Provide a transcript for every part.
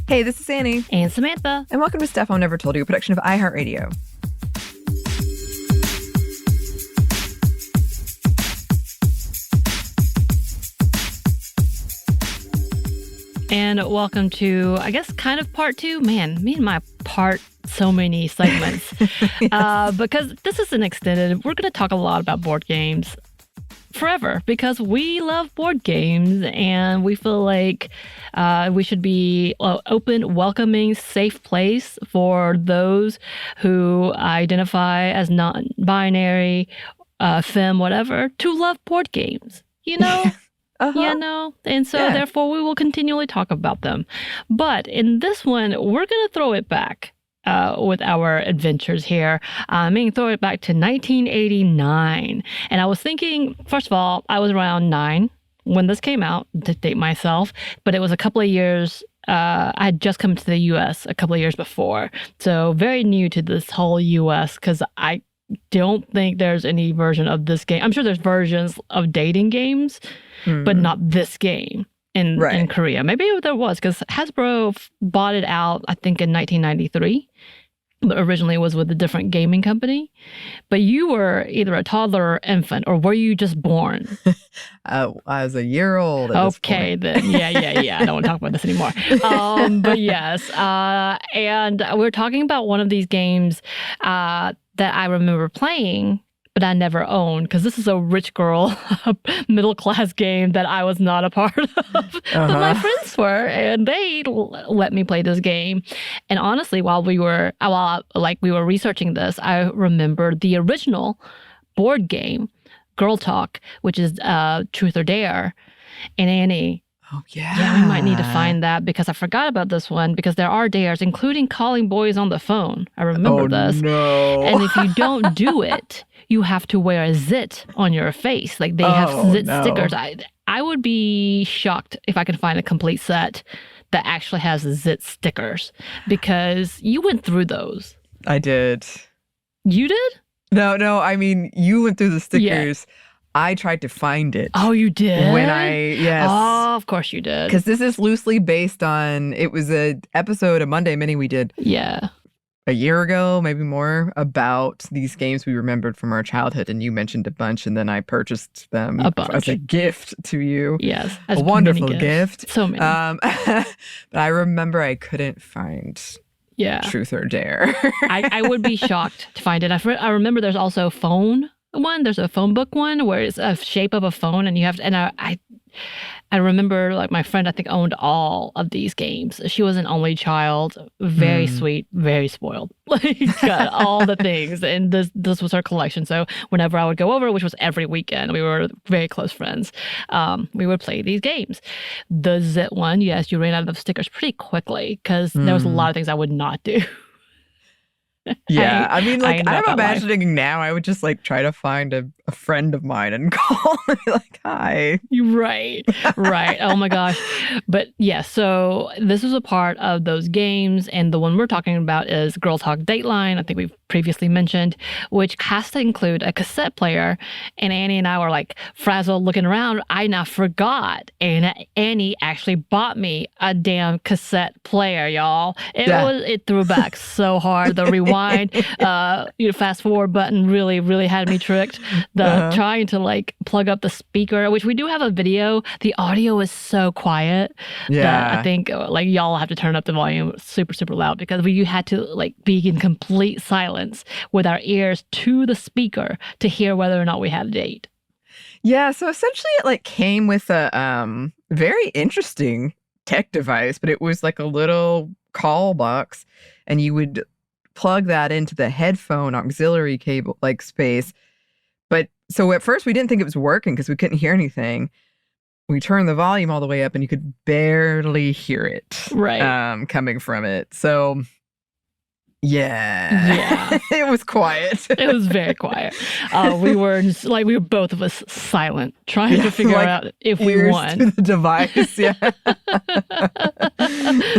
Hey, this is Anney. And Samantha. And welcome to Stuff Mom Never Told You, a production of iHeartRadio. And welcome to, I guess, kind of part two. Man, me and my so many segments. Yes. Because this is an extended, we're going to talk a lot about board games forever because we love board games and we feel like we should be an open, welcoming, safe place for those who identify as non-binary, femme, whatever, to love board games, you know? You know, and so therefore we will continually talk about them. But in this one, we're going to throw it back with our adventures here. I mean, throw it back to 1989. And I was thinking, first of all, I was around 9 when this came out, to date myself, but it was a couple of years. I had just come to the U.S. a couple of years before. So very new to this whole U.S. because I don't think there's any version of this game. I'm sure there's versions of dating games, but not this game in Korea. Maybe there was because Hasbro bought it out, I think, in 1993. But originally it was with a different gaming company. But you were either a toddler or infant, or were you just born? I was a year old. Okay, then. Yeah. I don't want to talk about this anymore. But yes. And we're talking about one of these games that I remember playing, but I never owned, because this is a rich girl, middle-class game that I was not a part of. But my friends were, and they let me play this game. And honestly, while we were researching this, I remembered the original board game, Girl Talk, which is Truth or Dare, and Anney. Oh, yeah. Yeah, we might need to find that because I forgot about this one because there are dares, including calling boys on the phone. I remember this. No. And if you don't do it, you have to wear a zit on your face. Like they have zit stickers. I would be shocked if I could find a complete set that actually has zit stickers because you went through those. I did. You did? No. I mean, you went through the stickers. Yeah. I tried to find it. Oh, you did? Yes. Oh, of course you did. Because this is loosely based on, it was an episode, a Monday Mini we did. Yeah. A year ago, maybe more, about these games we remembered from our childhood. And you mentioned a bunch, and then I purchased them as a gift to you. Yes. A wonderful gift. So many. But I remember I couldn't find Truth or Dare. I would be shocked to find it. I remember there's also a phone one. There's a phone book one where it's a shape of a phone, and you have to, and I remember, like, my friend, I think, owned all of these games. She was an only child, very sweet, very spoiled. Like, got all the things, and this was her collection. So whenever I would go over, which was every weekend, we were very close friends, we would play these games. The Zit one, yes, you ran out of stickers pretty quickly because there was a lot of things I would not do. Yeah, I mean, like, I'm imagining now I would just, like, try to find a friend of mine and call and be like, hi. Right. Oh, my gosh. But, yeah, so this was a part of those games, and the one we're talking about is Girl Talk Dateline, I think we've previously mentioned, which has to include a cassette player, and Anney and I were, like, frazzled looking around. I now forgot, and Anney actually bought me a damn cassette player, y'all. It threw back so hard. The rewind, fast forward button really had me tricked. The trying to, like, plug up the speaker, which we do have a video. The audio is so quiet that I think, like, y'all have to turn up the volume super loud because we had to, like, be in complete silence with our ears to the speaker to hear whether or not we had a date. Yeah, so essentially it, like, came with a very interesting tech device, but it was like a little call box, and you would plug that into the headphone auxiliary cable, like, space. But so at first we didn't think it was working because we couldn't hear anything. We turned the volume all the way up and you could barely hear it coming from it. So yeah. It was quiet. It was very quiet. We were just, like, we were both of us silent, trying to figure out if we won. To the device,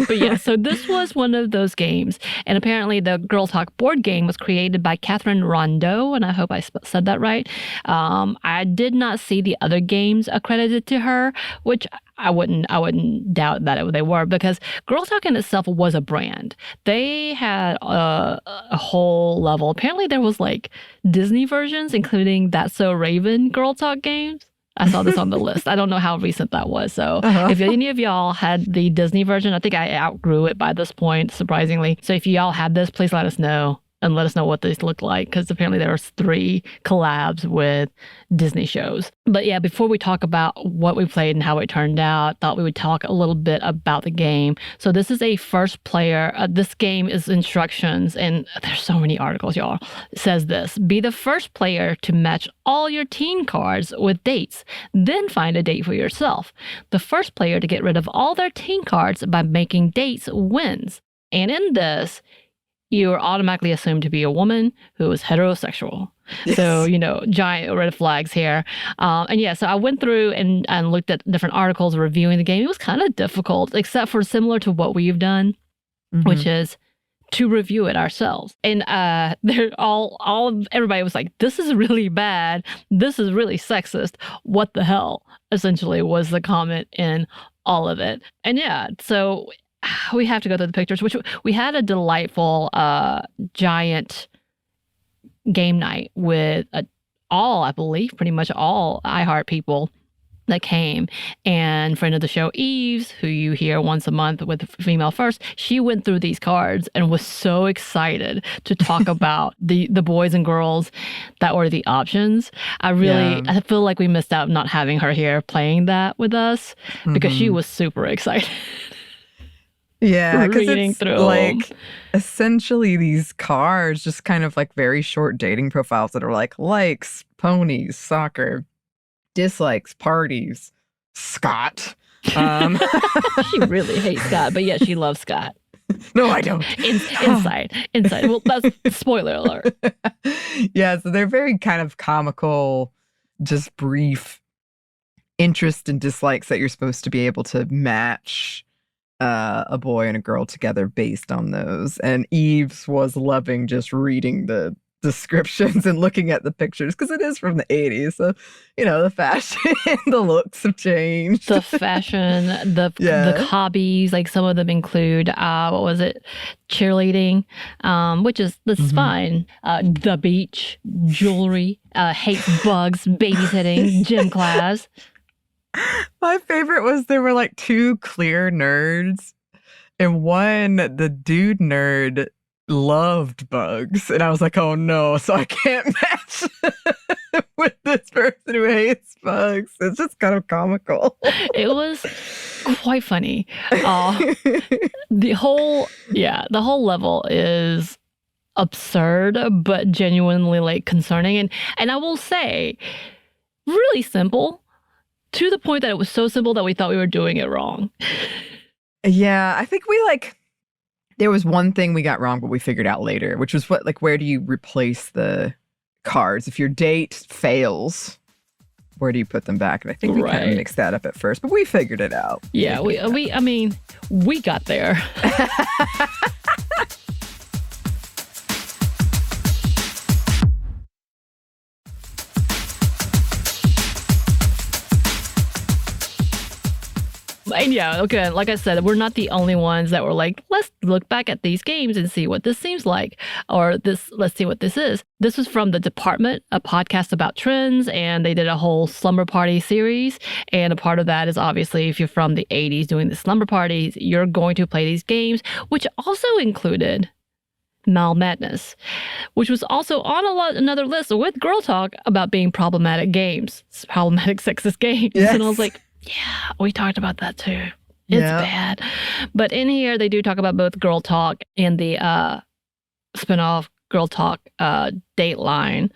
But yeah, so this was one of those games, and apparently the Girl Talk board game was created by Catherine Rondeau, and I hope I said that right. I did not see the other games accredited to her, which I wouldn't doubt that they were, because Girl Talk in itself was a brand. They had a whole level. Apparently there was like Disney versions, including That's So Raven Girl Talk games. I saw this on the list. I don't know how recent that was. So if any of y'all had the Disney version, I think I outgrew it by this point, surprisingly. So if y'all had this, please let us know. And let us know what these look like, because apparently there was 3 collabs with Disney shows. But yeah, before we talk about what we played and how it turned out, thought we would talk a little bit about the game. So this is a first player. This game is instructions, and there's so many articles, y'all. It says this: be the first player to match all your teen cards with dates, then find a date for yourself. The first player to get rid of all their teen cards by making dates wins. And in this, you are automatically assumed to be a woman who is heterosexual. Yes. So, giant red flags here. And yeah, so I went through and looked at different articles reviewing the game. It was kind of difficult, except for similar to what we've done, which is to review it ourselves. And they're everybody was like, this is really bad. This is really sexist. What the hell? Essentially was the comment in all of it. And yeah, so we have to go through the pictures, which we had a delightful giant game night with I believe pretty much all iHeart people that came. And friend of the show, Eves, who you hear once a month with Female First, she went through these cards and was so excited to talk about the boys and girls that were the options. I feel like we missed out not having her here playing that with us, because she was super excited. Yeah, because it's like essentially these cards, just kind of like very short dating profiles that are like likes, ponies, soccer, dislikes, parties, Scott. She really hates Scott, but yeah, she loves Scott. No, I don't. Inside. Well, that's spoiler alert. Yeah, so they're very kind of comical, just brief interest and dislikes that you're supposed to be able to match a boy and a girl together based on those. And Eves was loving just reading the descriptions and looking at the pictures, because it is from the 80s. So, the fashion, the looks have changed. The fashion, the hobbies, like some of them include, what was it? Cheerleading, which is, this is fine. The beach, jewelry, hates bugs, babysitting, gym class. My favorite was there were like 2 clear nerds, and one, the dude nerd, loved bugs, and I was like, oh no, so I can't match with this person who hates bugs. It's just kind of comical. It was quite funny. The whole level is absurd, but genuinely like concerning, and I will say, really simple. To the point that it was so simple that we thought we were doing it wrong. Yeah, I think there was one thing we got wrong, but we figured out later, which was where do you replace the cards? If your date fails, where do you put them back? And I think we kind of mixed that up at first, but we figured it out. Yeah, we got there. And yeah, okay, like I said, we're not the only ones that were like, let's look back at these games and see what this seems like, or let's see what this is. This was from The Department, a podcast about trends, and they did a whole slumber party series. And a part of that is obviously, if you're from the 80s doing the slumber parties, you're going to play these games, which also included Mal Madness, which was also on another list with Girl Talk about being problematic games, problematic sexist games. Yes. And I was like, yeah, we talked about that too. It's bad. But in here, they do talk about both Girl Talk and the spinoff Girl Talk Dateline.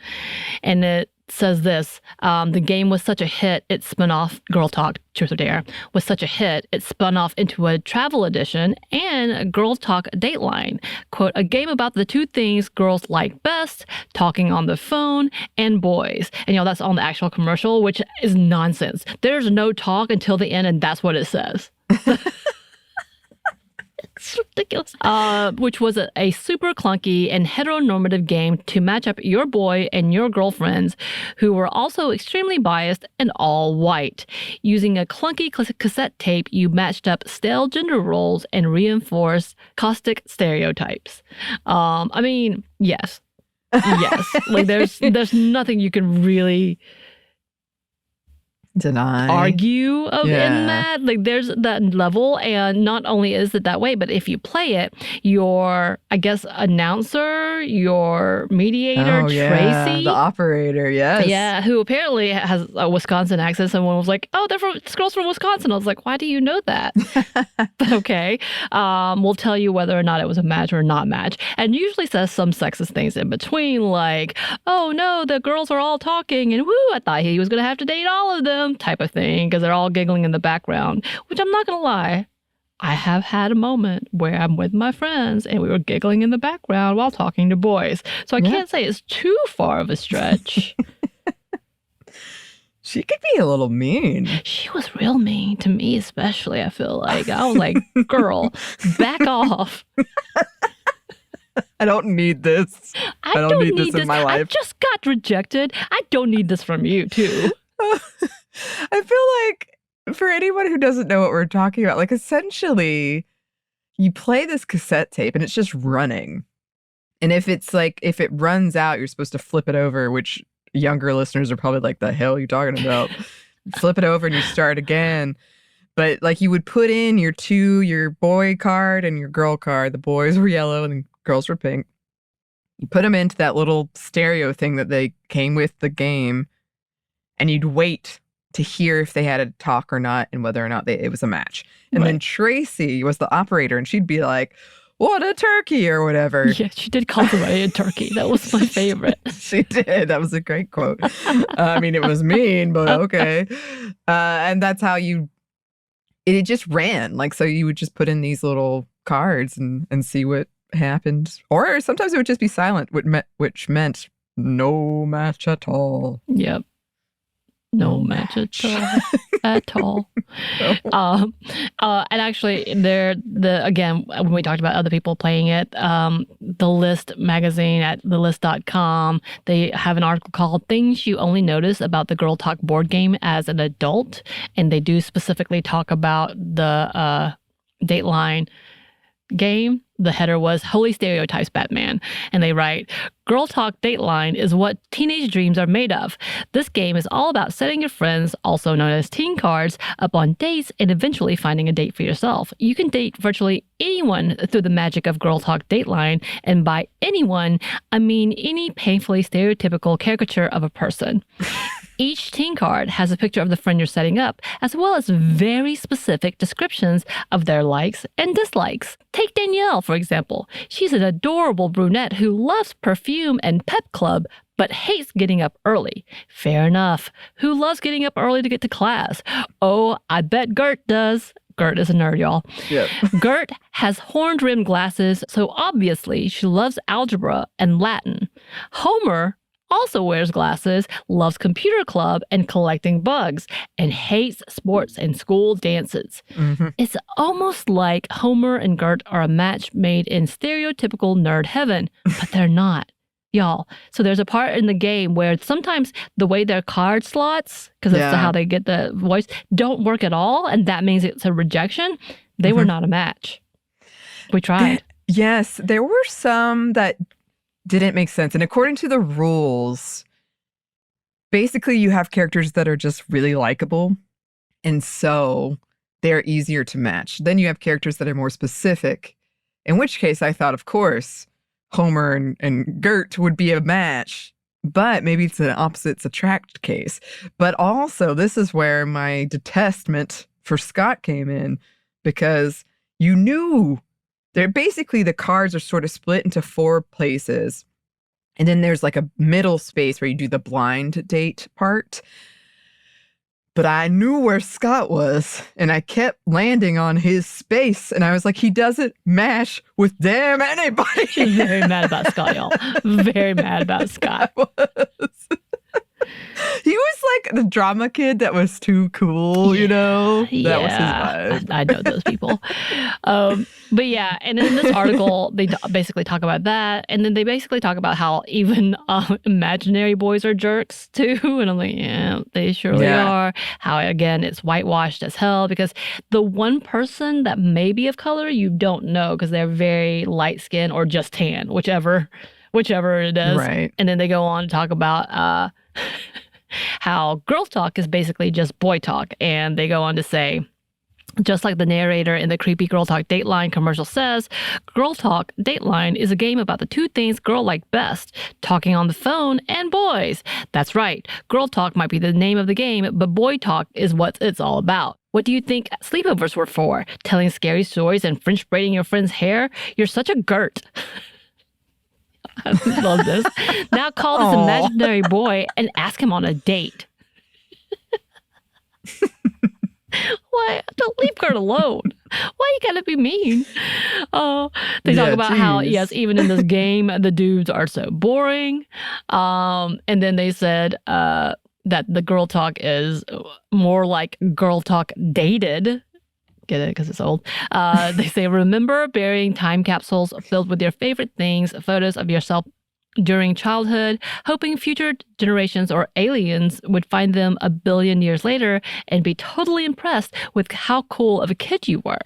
And it says this, the game was such a hit, it spun off Girl Talk Truth or Dare, was such a hit, it spun off into a travel edition and a Girl Talk Dateline. Quote, a game about the 2 things girls like best, talking on the phone and boys. And that's on the actual commercial, which is nonsense. There's no talk until the end, and that's what it says. It's ridiculous. Which was a super clunky and heteronormative game to match up your boy and your girlfriends, who were also extremely biased and all white. Using a clunky cassette tape, you matched up stale gender roles and reinforced caustic stereotypes. I mean, yes. Yes. Like there's nothing you can really deny, argue in that. Like there's that level, and not only is it that way, but if you play it, your, I guess, announcer, your mediator, Tracy, the operator, who apparently has a Wisconsin accent. Someone was like, "Oh, this girl's from Wisconsin." I was like, "Why do you know that?" But okay, we'll tell you whether or not it was a match or not match, and usually says some sexist things in between, like, "Oh no, the girls are all talking, and woo, I thought he was gonna have to date all of them," type of thing, because they're all giggling in the background. Which I'm not gonna lie, I have had a moment where I'm with my friends and we were giggling in the background while talking to boys. So I can't say it's too far of a stretch. She could be a little mean. She was real mean to me, especially. I feel like I was like, "Girl, back off." I don't need this. I don't need this in my life. I just got rejected. I don't need this from you, too. I feel like for anyone who doesn't know what we're talking about, like essentially you play this cassette tape and it's just running. And if it runs out, you're supposed to flip it over, which younger listeners are probably like, "The hell are you talking about?" Flip it over and you start again. But like you would put in your boy card and your girl card. The boys were yellow and the girls were pink. You put them into that little stereo thing that they came with the game, and you'd wait to hear if they had a talk or not and whether or not it was a match. And then Tracy was the operator, and she'd be like, "What a turkey," or whatever. Yeah, she did call somebody a turkey. That was my favorite. She did. That was a great quote. I mean, it was mean, but okay. And that's how it just ran. Like, so you would just put in these little cards and see what happened. Or sometimes it would just be silent, which meant no match at all. Yep. No match at all. And actually, again, when we talked about other people playing it, the List magazine at thelist.com, they have an article called "Things You Only Notice About the Girl Talk Board Game as an Adult," and they do specifically talk about the Dateline game. The header was "Holy Stereotypes, Batman." And they write, "Girl Talk Dateline is what teenage dreams are made of. This game is all about setting your friends, also known as teen cards, up on dates and eventually finding a date for yourself. You can date virtually anyone through the magic of Girl Talk Dateline, and by anyone, I mean any painfully stereotypical caricature of a person. Each teen card has a picture of the friend you're setting up, as well as very specific descriptions of their likes and dislikes. Take Danielle, for example. She's an adorable brunette who loves perfume and pep club, but hates getting up early. Fair enough. Who loves getting up early to get to class? Oh, I bet Gert does." Gert is a nerd, y'all. Yep. Gert has horn-rimmed glasses, so obviously she loves algebra and Latin. Homer also wears glasses, loves computer club and collecting bugs, and hates sports and school dances. Mm-hmm. It's almost like Homer and Gert are a match made in stereotypical nerd heaven, but they're not. Y'all, so there's a part in the game where sometimes the way their card slots, because that's how they get the voice, don't work at all, and that means it's a rejection. They were not a match. We tried. Yes, there were some that didn't make sense. And according to the rules, basically you have characters that are just really likable, and so they're easier to match. Then you have characters that are more specific, in which case I thought, of course, Homer and Gert would be a match, but maybe it's an opposites attract case. But also, this is where my detestment for Scott came in, because you knew basically the cards are sort of split into 4 places. And then there's like a middle space where you do the blind date part. But I knew where Scott was, and I kept landing on his space. And I was like, he doesn't mash with damn anybody. She's very mad about Scott, y'all. Very mad about Scott. I was. He was like the drama kid that was too cool, you know? That was his vibe. I know those people. But yeah, and in this article, they basically talk about that. And then they basically talk about how even imaginary boys are jerks too. And I'm like, yeah, they surely are. How, again, it's whitewashed as hell because the one person that may be of color, you don't know because they're very light skinned or just tan, whichever it is. Right. And then they go on to talk about how girl talk is basically just boy talk. And they go on to say, just like the narrator in the creepy Girl Talk Dateline commercial says, Girl Talk Dateline is a game about the two things girls like best, talking on the phone and boys. That's right. Girl Talk might be the name of the game, but boy talk is what it's all about. What do you think sleepovers were for? Telling scary stories and French braiding your friend's hair? You're such a girt. I love this. Now call this imaginary boy and ask him on a date. Why? Don't leave Kurt alone. Why you gotta be mean? They talk about how, yes, even in this game, the dudes are so boring. And then they said that the girl talk is more like girl talk dated. Get it? Because it's old. They say, remember burying time capsules filled with your favorite things, photos of yourself during childhood, hoping future generations or aliens would find them a billion years later and be totally impressed with how cool of a kid you were.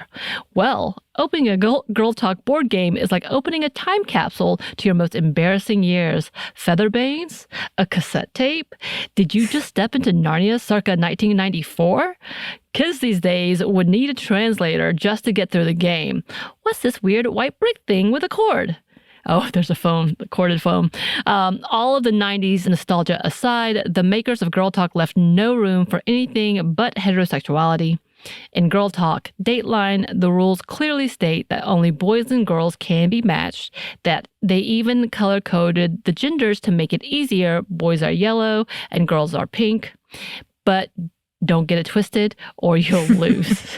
Well, opening a girl talk board game is like opening a time capsule to your most embarrassing years. Featherbanes? A cassette tape? Did you just step into Narnia circa 1994? Kids these days would need a translator just to get through the game. What's this weird white brick thing with a cord? Oh, there's a phone, the corded phone. All of the 90s nostalgia aside, the makers of Girl Talk left no room for anything but heterosexuality. In Girl Talk Dateline, the rules clearly state that only boys and girls can be matched, that they even color-coded the genders to make it easier. Boys are yellow and girls are pink. But don't get it twisted or you'll lose.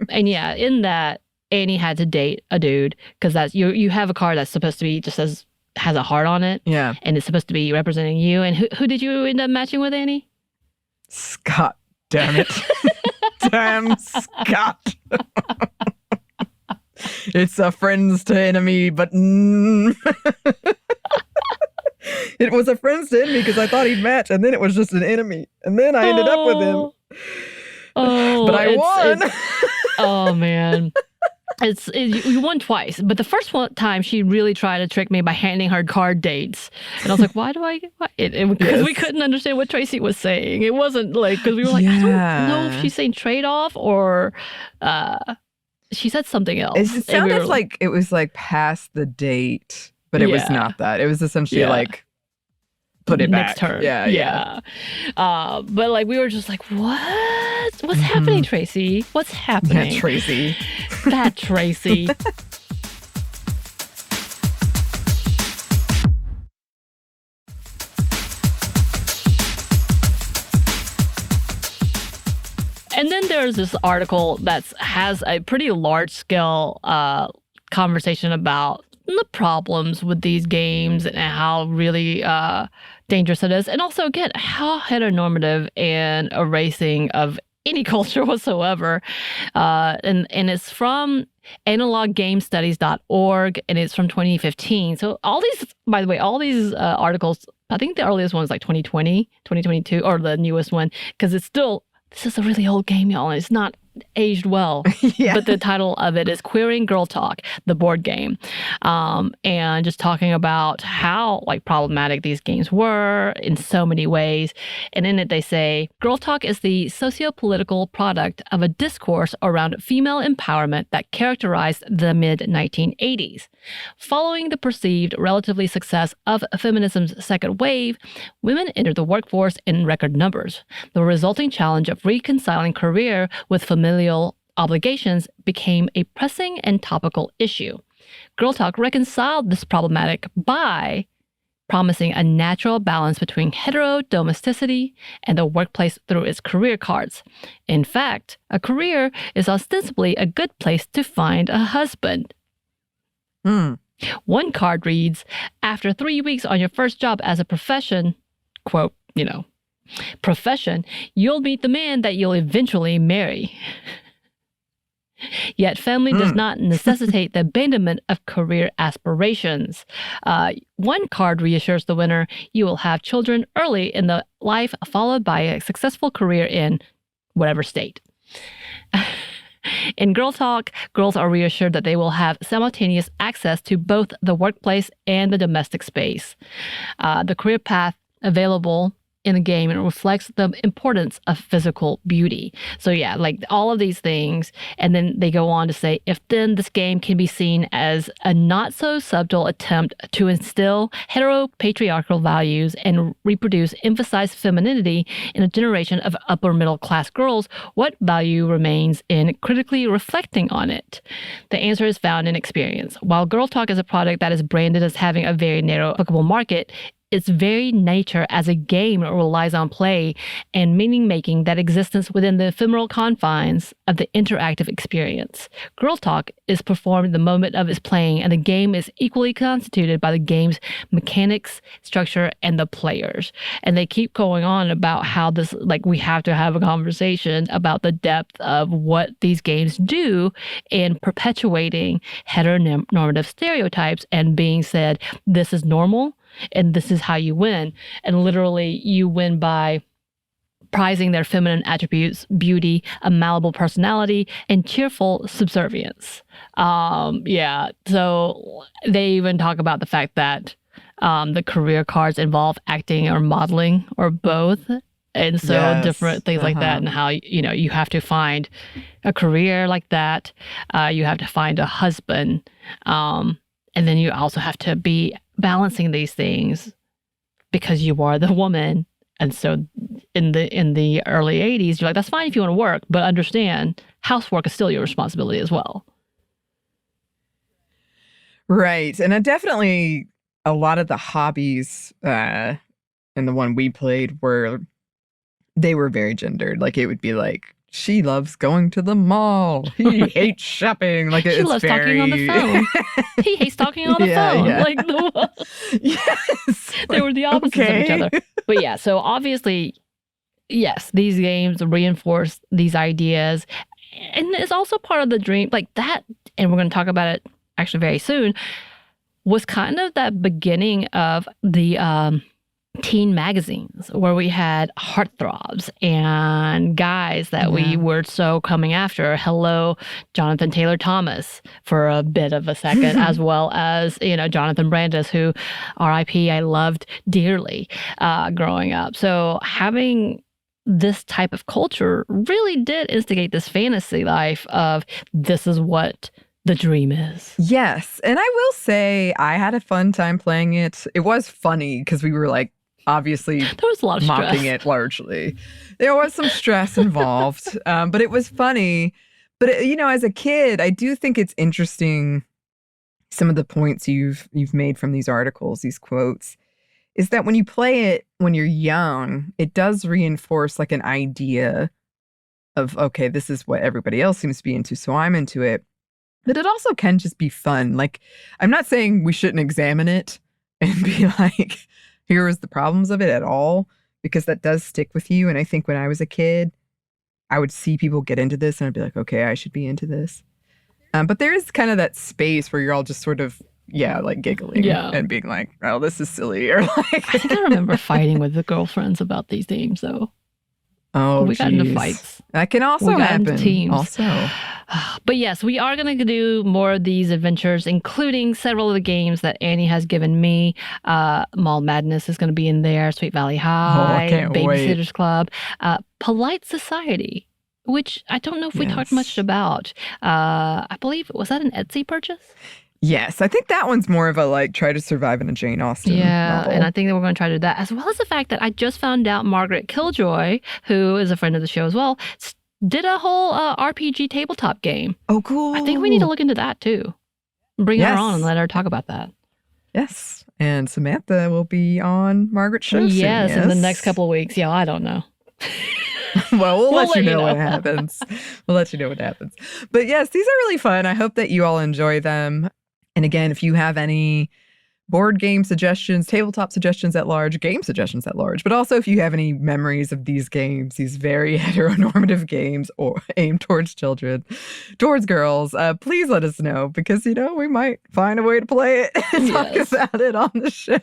And yeah, in that, Anney had to date a dude because that's you have a card that's supposed to be just has a heart on it. Yeah. And it's supposed to be representing you. And who did you end up matching with, Anney? Scott. Damn it. Damn Scott. It's a friends to enemy, but it was a friends to enemy because I thought he'd match, and then it was just an enemy, and then I ended up with him. Oh, but I won. Oh man. You won twice, but the first time she really tried to trick me by handing her card dates, and I was like, "Why do I?" Because we couldn't understand what Tracy was saying. It wasn't like because we were like, "I don't know if she's saying trade off or she said something else." It sounded like it was like past the date, but it was not that. It was essentially like put it next back. turn. Yeah. But like we were just like, what? What's happening, Tracy? What's happening? Yeah, Tracy. That Tracy. And then there's this article that has a pretty large scale conversation about the problems with these games and how really dangerous it is. And also, again, how heteronormative and erasing of any culture whatsoever. And it's from analoggamestudies.org, and it's from 2015. So all these, by the way, all these articles, I think the earliest one was like 2020, 2022, or the newest one, because it's still, this is a really old game, y'all, and it's not aged well. But the title of it is Queering Girl Talk, the board game. And just talking about how like problematic these games were in so many ways. And in it they say, Girl Talk is the socio-political product of a discourse around female empowerment that characterized the mid-1980s. Following the perceived relatively success of feminism's second wave, women entered the workforce in record numbers. The resulting challenge of reconciling career with familial obligations became a pressing and topical issue. Girl Talk reconciled this problematic by promising a natural balance between hetero-domesticity and the workplace through its career cards. In fact, a career is ostensibly a good place to find a husband. One card reads, after 3 weeks on your first job as a profession, quote, Profession, you'll meet the man that you'll eventually marry. Yet family does not necessitate the abandonment of career aspirations. One card reassures the winner you will have children early in the life, followed by a successful career in whatever state. In Girl Talk, girls are reassured that they will have simultaneous access to both the workplace and the domestic space. The career path available in the game, and it reflects the importance of physical beauty. So yeah, like all of these things. And then they go on to say, if then this game can be seen as a not so subtle attempt to instill heteropatriarchal values and emphasize femininity in a generation of upper middle class girls, what value remains in critically reflecting on it? The answer is found in experience. While Girl Talk is a product that is branded as having a very narrow applicable market, its very nature as a game relies on play and meaning-making that existence within the ephemeral confines of the interactive experience. Girl Talk is performed the moment of its playing, and the game is equally constituted by the game's mechanics, structure, and the players. And they keep going on about how this, like, we have to have a conversation about the depth of what these games do in perpetuating heteronormative stereotypes and being said, this is normal, and this is how you win. And literally, you win by prizing their feminine attributes, beauty, a malleable personality, and cheerful subservience. So they even talk about the fact that the career cards involve acting or modeling or both. And so different things like that, and how, you have to find a career like that. You have to find a husband. And then you also have to be balancing these things because you are the woman. And so in the early 80s, you're like, that's fine if you want to work, but understand housework is still your responsibility as well. Right. And definitely a lot of the hobbies in the one we played they were very gendered. Like, it would be like, she loves going to the mall. He hates shopping. Like, she loves talking on the phone. He hates talking on the phone. Yeah. Like, yes, they were the opposites of each other. But yeah, so obviously, yes, these games reinforce these ideas, and it's also part of the dream. Like that, and we're going to talk about it actually very soon. Was kind of that beginning of the teen magazines where we had heartthrobs and guys that we were so coming after. Hello, Jonathan Taylor Thomas for a bit of a second, as well as, Jonathan Brandis, who RIP, I loved dearly growing up. So having this type of culture really did instigate this fantasy life of this is what the dream is. Yes. And I will say I had a fun time playing it. It was funny because we were like, obviously, there was a lot of mocking stress. It largely. There was some stress involved, but it was funny. But as a kid, I do think it's interesting. Some of the points you've made from these articles, these quotes, is that when you play it when you're young, it does reinforce like an idea of, okay, this is what everybody else seems to be into, so I'm into it. But it also can just be fun. Like, I'm not saying we shouldn't examine it and be like, here is the problems of it at all, because that does stick with you. And I think when I was a kid, I would see people get into this and I'd be like, okay, I should be into this. But there is kind of that space where you're all just sort of, like giggling and being like, oh, this is silly. Or like, I think I remember fighting with the girlfriends about these games, though. Oh, we got into fights. That can also happen. Teams. Also. But yes, we are going to do more of these adventures, including several of the games that Anney has given me. Mall Madness is going to be in there. Sweet Valley High. Babysitter's Club. Polite Society, which I don't know if we talked much about. I believe, was that an Etsy purchase? Yes, I think that one's more of a like try to survive in a Jane Austen novel. And I think that we're going to try to do that, as well as the fact that I just found out Margaret Killjoy, who is a friend of the show as well, did a whole RPG tabletop game. Oh, cool. I think we need to look into that too. Bring her on and let her talk about that. Yes, and Samantha will be on Margaret's show soon. Yes, in the next couple of weeks. Yeah, I don't know. Well, we'll let you know what happens. We'll let you know what happens. But yes, these are really fun. I hope that you all enjoy them. And again, if you have any board game suggestions, tabletop suggestions at large, game suggestions at large. But also if you have any memories of these games, these very heteronormative games or aimed towards children, towards girls, please let us know because, we might find a way to play it and talk about it on the show.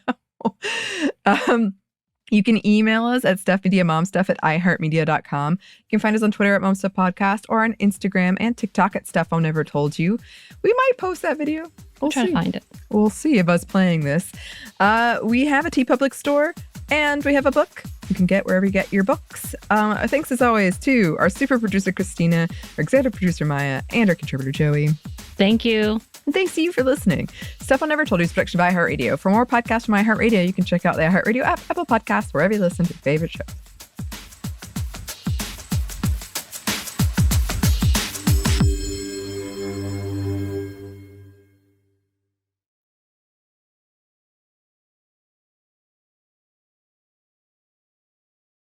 You can email us at stuffmediamomstuff@iheartmedia.com. You can find us on Twitter at momstuffpodcast or on Instagram and TikTok at Stuff Mom Never Told You. We might post that video. We'll try to find it. We'll see of us playing this. We have a TeePublic store and we have a book you can get wherever you get your books. Thanks as always to our super producer, Christina, our executive producer, Maya, and our contributor, Joey. Thank you. And thanks to you for listening. Stuff I Never Told You is production by iHeartRadio. For more podcasts from iHeartRadio, you can check out the iHeartRadio app, Apple Podcasts, wherever you listen to your favorite shows.